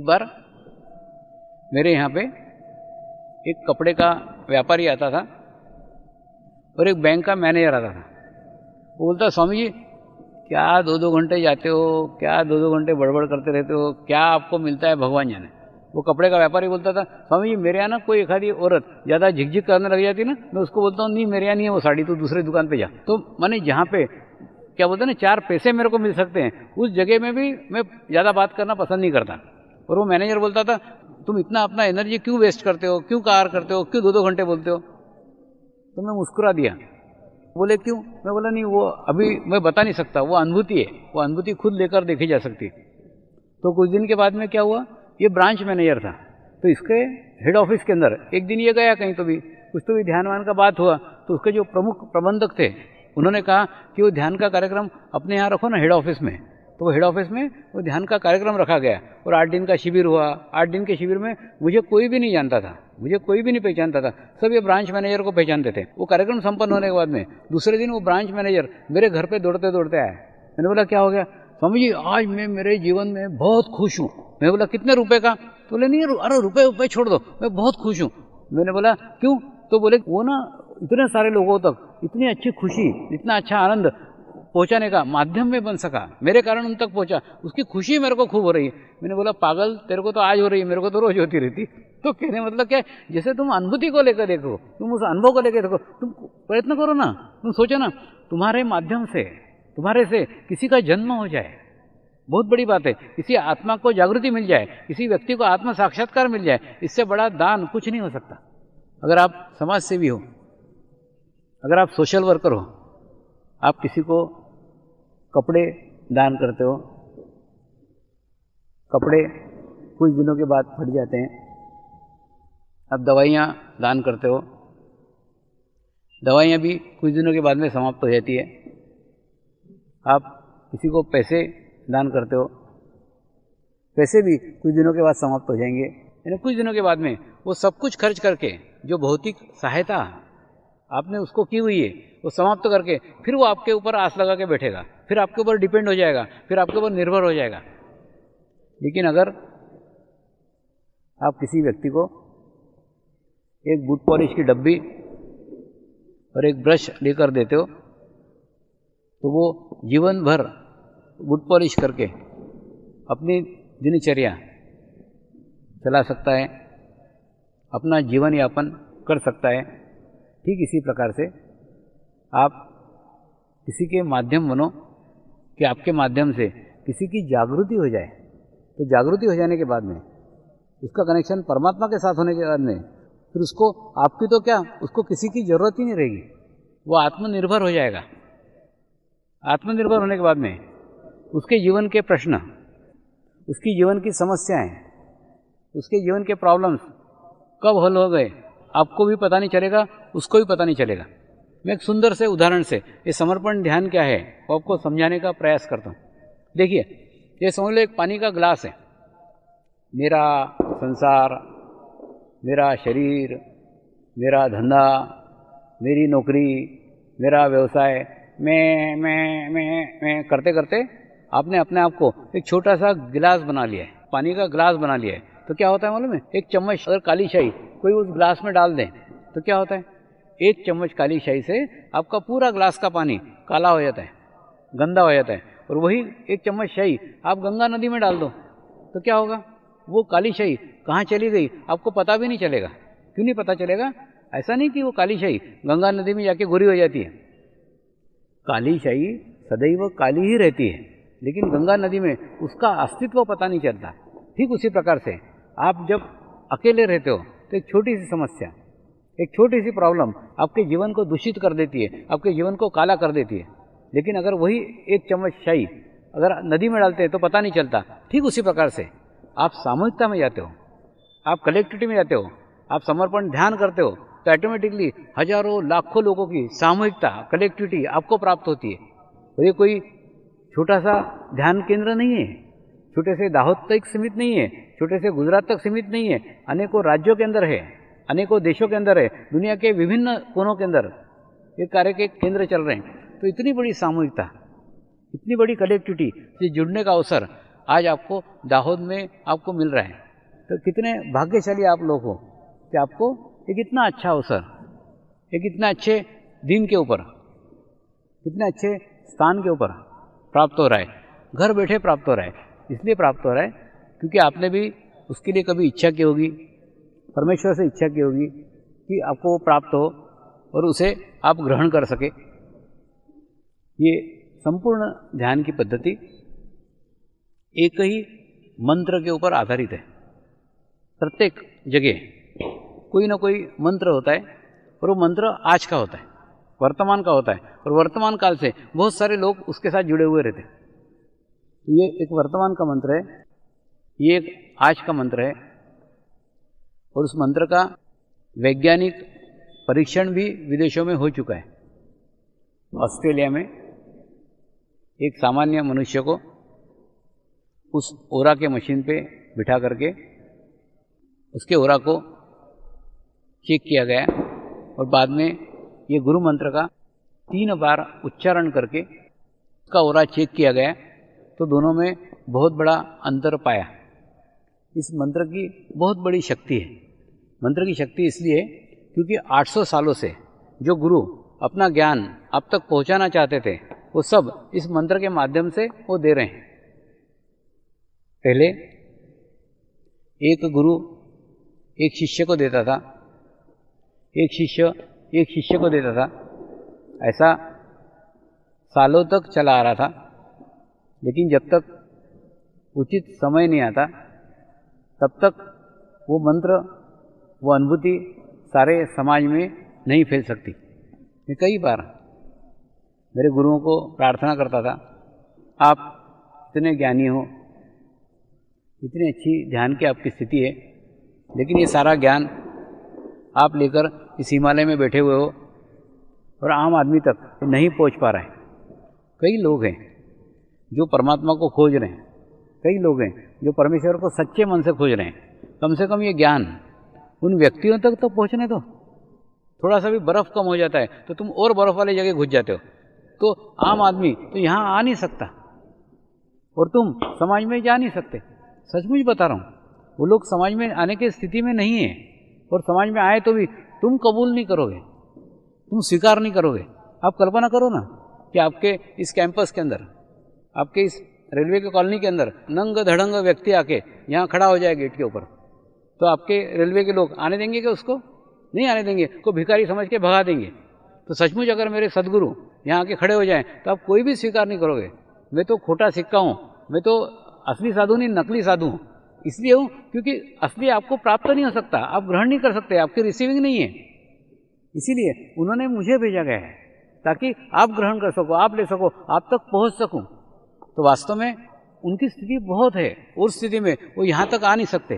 बार मेरे यहाँ पे एक कपड़े का व्यापारी आता था और एक बैंक का मैनेजर आता था। वो बोलता, स्वामी जी क्या 2-2 घंटे जाते हो, क्या 2-2 घंटे बड़बड़ करते रहते हो, क्या आपको मिलता है भगवान जाने। वो कपड़े का व्यापारी बोलता था, स्वामी जी मेरे यहाँ ना कोई एक आधी औरत ज़्यादा झिकझिक करने लग जाती ना, मैं उसको बोलता हूँ नहीं मेरे यहाँ नहीं है वो साड़ी, तो दूसरी दुकान पे जा। तो मैंने जहाँ पे क्या बोलते हैं ना 4 पैसे मेरे को मिल सकते हैं, उस जगह में भी मैं ज़्यादा बात करना पसंद नहीं करता। और वो मैनेजर बोलता था, तुम इतना अपना एनर्जी क्यों वेस्ट करते हो, क्यों कार करते हो, क्यों 2-2 घंटे बोलते हो। तो मैं मुस्कुरा दिया। बोले क्यों? मैं बोला नहीं वो अभी मैं बता नहीं सकता, वो अनुभूति है, वो अनुभूति खुद लेकर देखी जा सकती। तो कुछ दिन के बाद में क्या हुआ, ये ब्रांच मैनेजर था, तो इसके हेड ऑफिस के अंदर एक दिन ये गया कहीं तो भी कुछ तो भी ध्यान का बात हुआ, तो उसके जो प्रमुख प्रबंधक थे उन्होंने कहा कि वो ध्यान का कार्यक्रम अपने यहाँ रखो ना हेड ऑफिस में। तो वो हेड ऑफिस में वो ध्यान का कार्यक्रम रखा गया और 8 दिन का शिविर हुआ। 8 दिन के शिविर में मुझे कोई भी नहीं जानता था, मुझे कोई भी नहीं पहचानता था, सब ये ब्रांच मैनेजर को पहचानते थे। वो कार्यक्रम संपन्न होने के बाद में दूसरे दिन वो ब्रांच मैनेजर मेरे घर पे दौड़ते दौड़ते आया। मैंने बोला क्या हो गया? स्वामी जी आज मैं मेरे जीवन में बहुत खुश हूँ। मैं बोला कितने रुपए का? तो बोले नहीं अरे रुपए छोड़ दो, मैं बहुत खुश हूँ। मैंने बोला क्यों? तो बोले वो ना इतने सारे लोगों तक इतनी अच्छी खुशी, इतना अच्छा आनंद पहुंचाने का माध्यम में बन सका, मेरे कारण उन तक पहुंचा, उसकी खुशी मेरे को खूब हो रही है। मैंने बोला पागल, तेरे को तो आज हो रही है, मेरे को तो रोज होती रहती। तो कहने मतलब क्या, जैसे तुम अनुभूति को लेकर देखो, तुम उस अनुभव को लेकर देखो, तुम प्रयत्न करो ना, तुम सोचो ना तुम्हारे माध्यम से, तुम्हारे से किसी का जन्म हो जाए, बहुत बड़ी बात है। किसी आत्मा को जागृति मिल जाए, किसी व्यक्ति को आत्म साक्षात्कार मिल जाए, इससे बड़ा दान कुछ नहीं हो सकता। अगर आप समाज सेवी हो, अगर आप सोशल वर्कर हो, आप किसी को कपड़े दान करते हो, कपड़े कुछ दिनों के बाद फट जाते हैं। आप दवाइयाँ दान करते हो, दवाइयाँ भी कुछ दिनों के बाद में समाप्त हो जाती है। आप किसी को पैसे दान करते हो, पैसे भी कुछ दिनों के बाद समाप्त हो जाएंगे। यानी कुछ दिनों के बाद में वो सब कुछ खर्च करके जो भौतिक सहायता आपने उसको की हुई है वो समाप्त करके फिर वो आपके ऊपर आस लगा के बैठेगा, फिर आपके ऊपर डिपेंड हो जाएगा, फिर आपके ऊपर निर्भर हो जाएगा। लेकिन अगर आप किसी व्यक्ति को एक बूट पॉलिश की डब्बी और एक ब्रश लेकर देते हो तो वो जीवन भर बूट पॉलिश करके अपनी दिनचर्या चला सकता है, अपना जीवन यापन कर सकता है। ठीक इसी प्रकार से आप किसी के माध्यम बनो कि आपके माध्यम से किसी की जागृति हो जाए। तो जागृति हो जाने के बाद में उसका कनेक्शन परमात्मा के साथ होने के बाद में फिर उसको आपकी तो क्या, उसको किसी की ज़रूरत ही नहीं रहेगी, वो आत्मनिर्भर हो जाएगा। आत्मनिर्भर होने के बाद में उसके जीवन के प्रश्न, उसकी जीवन की समस्याएं, उसके जीवन के प्रॉब्लम्स कब हल हो गए आपको भी पता नहीं चलेगा, उसको भी पता नहीं चलेगा। मैं एक सुंदर से उदाहरण से ये समर्पण ध्यान क्या है वो आपको समझाने का प्रयास करता हूँ। देखिए, ये समझ लो एक पानी का ग्लास है। मेरा संसार, मेरा शरीर, मेरा धंधा, मेरी नौकरी, मेरा व्यवसाय, मैं करते करते आपने अपने आप को एक छोटा सा गिलास बना लिया है, पानी का ग्लास बना लिया है। तो क्या होता है मालूम है? एक चम्मच अगर काली शाही कोई उस ग्लास में डाल दें तो क्या होता है? एक चम्मच काली शाही से आपका पूरा ग्लास का पानी काला हो जाता है, गंदा हो जाता है। और वही एक चम्मच शाही आप गंगा नदी में डाल दो तो क्या होगा? वो काली शाही कहाँ चली गई आपको पता भी नहीं चलेगा। क्यों नहीं पता चलेगा? ऐसा नहीं कि वो काली शाही गंगा नदी में जाके गोरी हो जाती है। काली शाही सदैव काली ही रहती है, लेकिन गंगा नदी में उसका अस्तित्व पता नहीं चलता। ठीक उसी प्रकार से आप जब अकेले रहते हो तो एक छोटी सी समस्या, एक छोटी सी प्रॉब्लम आपके जीवन को दूषित कर देती है, आपके जीवन को काला कर देती है। लेकिन अगर वही एक चम्मच शाही अगर नदी में डालते हैं तो पता नहीं चलता। ठीक उसी प्रकार से आप सामूहिकता में जाते हो, आप कलेक्टिविटी में जाते हो, आप समर्पण ध्यान करते हो तो ऑटोमेटिकली हजारों लाखों लोगों की सामूहिकता, कलेक्टिविटी आपको प्राप्त होती है। और ये कोई छोटा सा ध्यान केंद्र नहीं है, छोटे से दाहोद तक सीमित नहीं है, छोटे से गुजरात तक सीमित नहीं है, अनेकों राज्यों के अंदर है, अनेकों देशों के अंदर है, दुनिया के विभिन्न कोनों के अंदर ये कार्य के केंद्र चल रहे हैं। तो इतनी बड़ी सामूहिकता, इतनी बड़ी कलेक्टिविटी से जुड़ने का अवसर आज आपको दाहोद में आपको मिल रहा है। तो कितने भाग्यशाली आप लोग हो कि आपको एक इतना अच्छा अवसर, एक इतना अच्छे दिन के ऊपर, इतने अच्छे स्थान के ऊपर प्राप्त हो रहा है, घर बैठे प्राप्त हो रहा है। इसलिए प्राप्त हो रहा है क्योंकि आपने भी उसके लिए कभी इच्छा की होगी, परमेश्वर से इच्छा की होगी कि आपको वो प्राप्त हो और उसे आप ग्रहण कर सके। ये संपूर्ण ध्यान की पद्धति एक ही मंत्र के ऊपर आधारित है। प्रत्येक जगह कोई ना कोई मंत्र होता है और वो मंत्र आज का होता है, वर्तमान का होता है, और वर्तमान काल से बहुत सारे लोग उसके साथ जुड़े हुए रहते हैं। ये एक वर्तमान का मंत्र है, ये एक आज का मंत्र है, और उस मंत्र का वैज्ञानिक परीक्षण भी विदेशों में हो चुका है। ऑस्ट्रेलिया में एक सामान्य मनुष्य को उस ओरा के मशीन पे बिठा करके उसके ओरा को चेक किया गया और बाद में ये गुरु मंत्र का 3 बार उच्चारण करके उसका ओरा चेक किया गया, तो दोनों में बहुत बड़ा अंतर पाया। इस मंत्र की बहुत बड़ी शक्ति है। मंत्र की शक्ति इसलिए क्योंकि 800 सालों से जो गुरु अपना ज्ञान आप तक पहुंचाना चाहते थे, वो सब इस मंत्र के माध्यम से वो दे रहे हैं। पहले एक गुरु एक शिष्य को देता था, एक शिष्य एक शिष्य को देता था। ऐसा सालों तक चला आ रहा था, लेकिन जब तक उचित समय नहीं आता तब तक वो मंत्र, वो अनुभूति सारे समाज में नहीं फैल सकती। मैं कई बार मेरे गुरुओं को प्रार्थना करता था, आप इतने ज्ञानी हो, इतनी अच्छी ध्यान की आपकी स्थिति है, लेकिन ये सारा ज्ञान आप लेकर इस हिमालय में बैठे हुए हो और आम आदमी तक नहीं पहुंच पा रहा है। कई लोग हैं जो परमात्मा को खोज रहे हैं, कई लोग हैं जो परमेश्वर को सच्चे मन से खोज रहे हैं। कम से कम ये ज्ञान उन व्यक्तियों तक तो पहुंचने दो। थोड़ा सा भी बर्फ़ कम हो जाता है तो तुम और बर्फ़ वाली जगह घुस जाते हो, तो आम आदमी तो यहाँ आ नहीं सकता और तुम समाज में जा नहीं सकते। सचमुच बता रहा हूँ, वो लोग समाज में आने की स्थिति में नहीं है, और समाज में आए तो भी तुम कबूल नहीं करोगे, तुम स्वीकार नहीं करोगे। आप कल्पना करो ना कि आपके इस कैंपस के अंदर, आपके इस रेलवे के कॉलोनी के अंदर नंग धड़ंग व्यक्ति आके यहाँ खड़ा हो जाए गेट के ऊपर, तो आपके रेलवे के लोग आने देंगे क्या? उसको नहीं आने देंगे, को भिखारी समझ के भगा देंगे। तो सचमुच अगर मेरे सदगुरु यहाँ आके खड़े हो जाएं तो आप कोई भी स्वीकार नहीं करोगे। मैं तो खोटा सिक्का हूँ, मैं तो असली साधु नहीं नकली साधु हूँ। इसलिए हूँ क्योंकि असली आपको प्राप्त नहीं हो सकता, आप ग्रहण नहीं कर सकते, आपकी रिसीविंग नहीं है। इसीलिए उन्होंने मुझे भेजा गया है ताकि आप ग्रहण कर सको, आप ले सको, आप तक पहुँच सकूँ। तो वास्तव में उनकी स्थिति बहुत है, उस स्थिति में वो यहाँ तक आ नहीं सकते,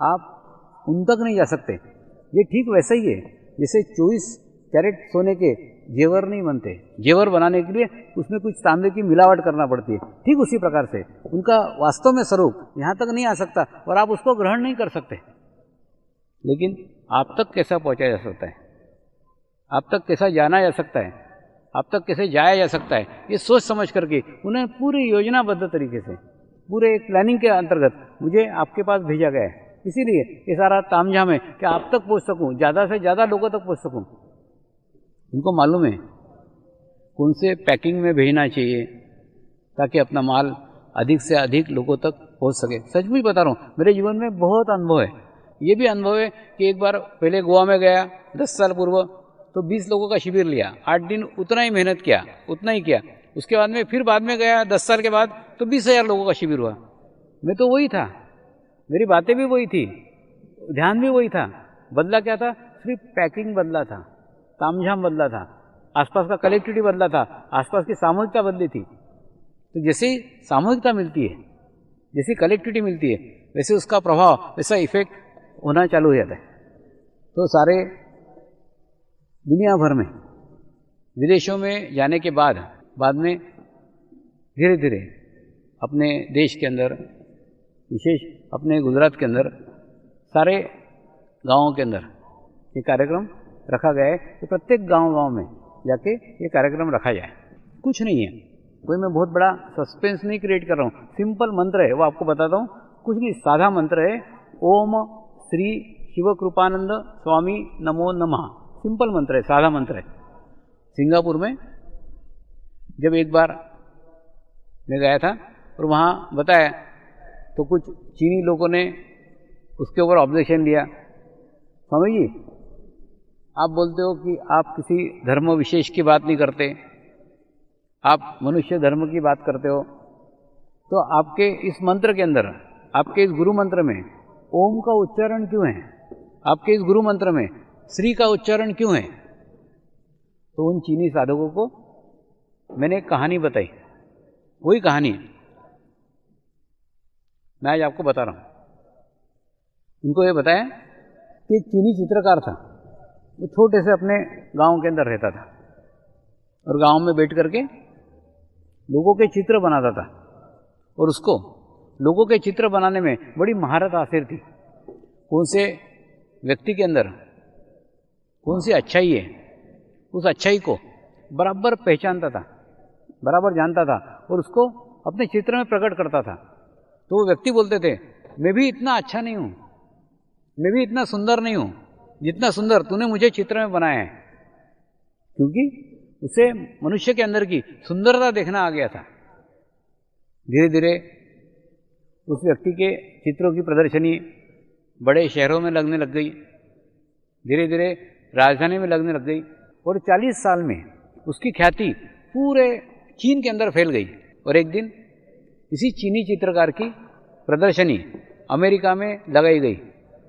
आप उन तक नहीं जा सकते। ये ठीक वैसा ही है जैसे 24 कैरेट सोने के जेवर नहीं बनते, जेवर बनाने के लिए उसमें कुछ तांबे की मिलावट करना पड़ती है। ठीक उसी प्रकार से उनका वास्तव में स्वरूप यहाँ तक नहीं आ सकता और आप उसको ग्रहण नहीं कर सकते। लेकिन आप तक कैसा पहुँचा जा सकता है, आप तक कैसा जाना जा सकता है, आप तक कैसे जाया जा सकता है, ये सोच समझ करके उन्हें पूरी योजनाबद्ध तरीके से, पूरे एक प्लानिंग के अंतर्गत मुझे आपके पास भेजा गया है। इसीलिए ये सारा तामझाम है कि आप तक पहुँच सकूँ, ज़्यादा से ज़्यादा लोगों तक पहुँच सकूँ। उनको मालूम है कौन से पैकिंग में भेजना चाहिए ताकि अपना माल अधिक से अधिक लोगों तक पहुँच सके। सचमुच बता रहा हूँ, मेरे जीवन में बहुत अनुभव है। ये भी अनुभव है कि एक बार पहले गोवा में गया 10 साल पूर्व, तो 20 लोगों का शिविर लिया, 8 दिन उतना ही मेहनत किया, उतना ही किया। उसके बाद में फिर बाद में गया 10 साल के बाद, तो 20,000 लोगों का शिविर हुआ। मैं तो वही था, मेरी बातें भी वही थी, ध्यान भी वही था। बदला क्या था? सिर्फ पैकिंग बदला था, तामझाम बदला था, आसपास का कलेक्टिविटी बदला था, आसपास की सामूहिकता बदली थी। तो जैसे ही सामूहिकता मिलती है, जैसी कलेक्टिविटी मिलती है, वैसे उसका प्रभाव, वैसा इफेक्ट होना चालू हो जाता है। तो सारे दुनिया भर में विदेशों में जाने के बाद में धीरे धीरे अपने देश के अंदर, विशेष अपने गुजरात के अंदर, सारे गांवों के अंदर ये कार्यक्रम रखा गया है कि प्रत्येक गांव में जाके ये कार्यक्रम रखा जाए। कुछ नहीं है, कोई मैं बहुत बड़ा सस्पेंस नहीं क्रिएट कर रहा हूँ, सिंपल मंत्र है वो आपको बताता हूँ, कुछ नहीं, साधा मंत्र है। ओम श्री शिव कृपानंद स्वामी नमो नमः, सिंपल मंत्र है, साधा मंत्र है। सिंगापुर में जब एक बार मैं गया था और वहाँ बताया तो कुछ चीनी लोगों ने उसके ऊपर ऑब्जेक्शन लिया। स्वामी जी, आप बोलते हो कि आप किसी धर्म विशेष की बात नहीं करते, आप मनुष्य धर्म की बात करते हो, तो आपके इस मंत्र के अंदर, आपके इस गुरु मंत्र में ओम का उच्चारण क्यों है? आपके इस गुरु मंत्र में श्री का उच्चारण क्यों है? तो उन चीनी साधकों को मैंने एक कहानी बताई, वही कहानी मैं आज आपको बता रहा हूँ। उनको ये बताया कि एक चीनी चित्रकार था, वो छोटे से अपने गांव के अंदर रहता था और गांव में बैठ करके लोगों के चित्र बनाता था और उसको लोगों के चित्र बनाने में बड़ी महारत हासिल थी। कौन से व्यक्ति के अंदर कौन सी अच्छाई है, उस अच्छाई को बराबर पहचानता था, बराबर जानता था और उसको अपने चित्र में प्रकट करता था। तो वो व्यक्ति बोलते थे, मैं भी इतना अच्छा नहीं हूँ, मैं भी इतना सुंदर नहीं हूँ जितना सुंदर तूने मुझे चित्र में बनाया है, क्योंकि उसे मनुष्य के अंदर की सुंदरता देखना आ गया था। धीरे धीरे उस व्यक्ति के चित्रों की प्रदर्शनी बड़े शहरों में लगने लग गई, धीरे धीरे राजधानी में लगने लग गई और 40 साल में उसकी ख्याति पूरे चीन के अंदर फैल गई। और एक दिन इसी चीनी चित्रकार की प्रदर्शनी अमेरिका में लगाई गई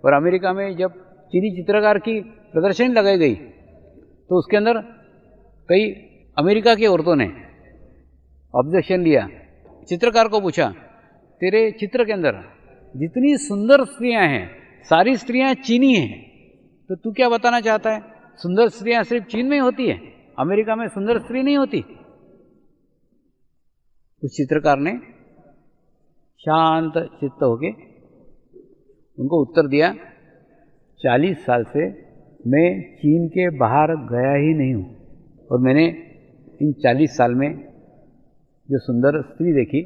और अमेरिका में जब चीनी चित्रकार की प्रदर्शनी लगाई गई तो उसके अंदर कई अमेरिका की औरतों ने ऑब्जेक्शन लिया। चित्रकार को पूछा, तेरे चित्र के अंदर जितनी सुंदर स्त्रियां हैं सारी स्त्रियां चीनी हैं, तो तू क्या बताना चाहता है? सुंदर स्त्रियां सिर्फ चीन में ही होती है, अमेरिका में सुंदर स्त्री नहीं होती? उस चित्रकार ने शांत चित्त होके उनको उत्तर दिया, 40 साल से मैं चीन के बाहर गया ही नहीं हूँ और मैंने इन 40 साल में जो सुंदर स्त्री देखी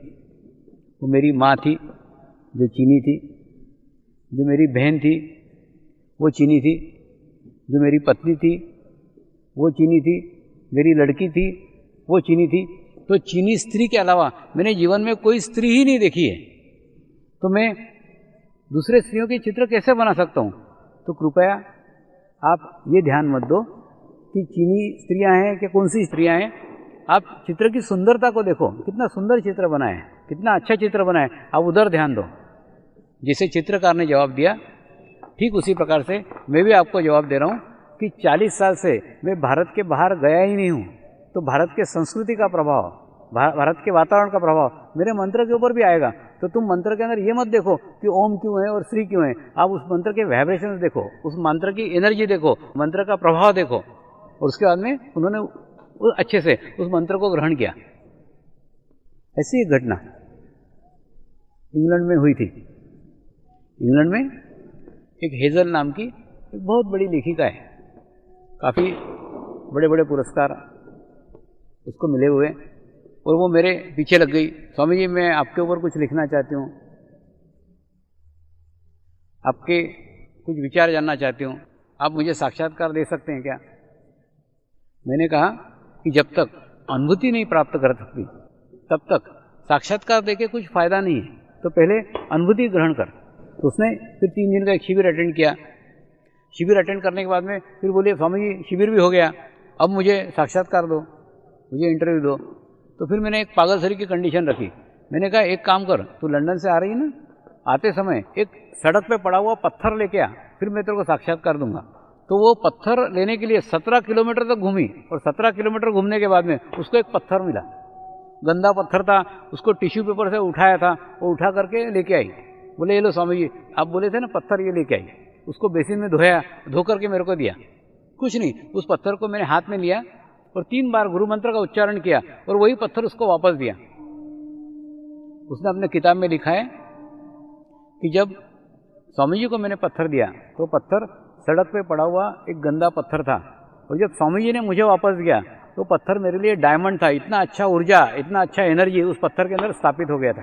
वो मेरी माँ थी जो चीनी थी, जो मेरी बहन थी वो चीनी थी, जो मेरी पत्नी थी वो चीनी थी, मेरी लड़की थी वो चीनी थी। तो चीनी स्त्री के अलावा मैंने जीवन में कोई स्त्री ही नहीं देखी है, तो मैं दूसरे स्त्रियों के चित्र कैसे बना सकता हूँ? तो कृपया आप ये ध्यान मत दो कि चीनी स्त्रियां हैं कि कौन सी स्त्रियां हैं, आप चित्र की सुंदरता को देखो, कितना सुंदर चित्र बना है, कितना अच्छा चित्र बना है, आप उधर ध्यान दो। जिसे चित्रकार ने जवाब दिया, ठीक उसी प्रकार से मैं भी आपको जवाब दे रहा हूँ कि 40 साल से मैं भारत के बाहर गया ही नहीं हूँ, तो भारत के संस्कृति का प्रभाव, भारत के वातावरण का प्रभाव मेरे मंत्र के ऊपर भी आएगा। तो तुम मंत्र के अंदर ये मत देखो कि ओम क्यों है और श्री क्यों है, आप उस मंत्र के वाइब्रेशंस देखो, उस मंत्र की एनर्जी देखो, मंत्र का प्रभाव देखो। और उसके बाद में उन्होंने अच्छे से उस मंत्र को ग्रहण किया। ऐसी एक घटना इंग्लैंड में हुई थी। इंग्लैंड में एक हेजल नाम की एक बहुत बड़ी लेखिका है, काफ़ी बड़े बड़े पुरस्कार उसको मिले हुए, और वो मेरे पीछे लग गई, स्वामी जी मैं आपके ऊपर कुछ लिखना चाहती हूँ, आपके कुछ विचार जानना चाहती हूँ, आप मुझे साक्षात्कार दे सकते हैं क्या? मैंने कहा कि जब तक अनुभूति नहीं प्राप्त कर सकती तब तक साक्षात्कार देके कुछ फ़ायदा नहीं है, तो पहले अनुभूति ग्रहण कर। तो उसने फिर 3 दिन का एक शिविर अटेंड किया। शिविर अटेंड करने के बाद में फिर बोले, स्वामी जी शिविर भी हो गया, अब मुझे साक्षात्कार दो, मुझे इंटरव्यू दो। तो फिर मैंने एक पागलसरी की कंडीशन रखी। मैंने कहा एक काम कर, तू लंदन से आ रही है ना, आते समय एक सड़क पे पड़ा हुआ पत्थर लेके आ, फिर मैं तेरे को साक्षात्कार दूंगा। तो वो पत्थर लेने के लिए 17 किलोमीटर तक घूमी और 17 किलोमीटर घूमने के बाद में उसको एक पत्थर मिला, गंदा पत्थर था, उसको टिश्यू पेपर से उठाया था, वो उठा करके लेके आई। बोले ये लो स्वामी जी, आप बोले थे ना पत्थर, ये लेके आई। उसको बेसिन में धोया, धो करके मेरे को दिया। कुछ नहीं, उस पत्थर को मैंने हाथ में लिया और 3 बार गुरु मंत्र का उच्चारण किया और वही पत्थर उसको वापस दिया। उसने अपने किताब में लिखा है कि जब स्वामी जी को मैंने पत्थर दिया तो पत्थर सड़क पे पड़ा हुआ एक गंदा पत्थर था, और जब स्वामी जी ने मुझे वापस दिया तो पत्थर मेरे लिए डायमंड था। इतना अच्छा ऊर्जा, इतना अच्छा एनर्जी उस पत्थर के अंदर स्थापित हो गया था।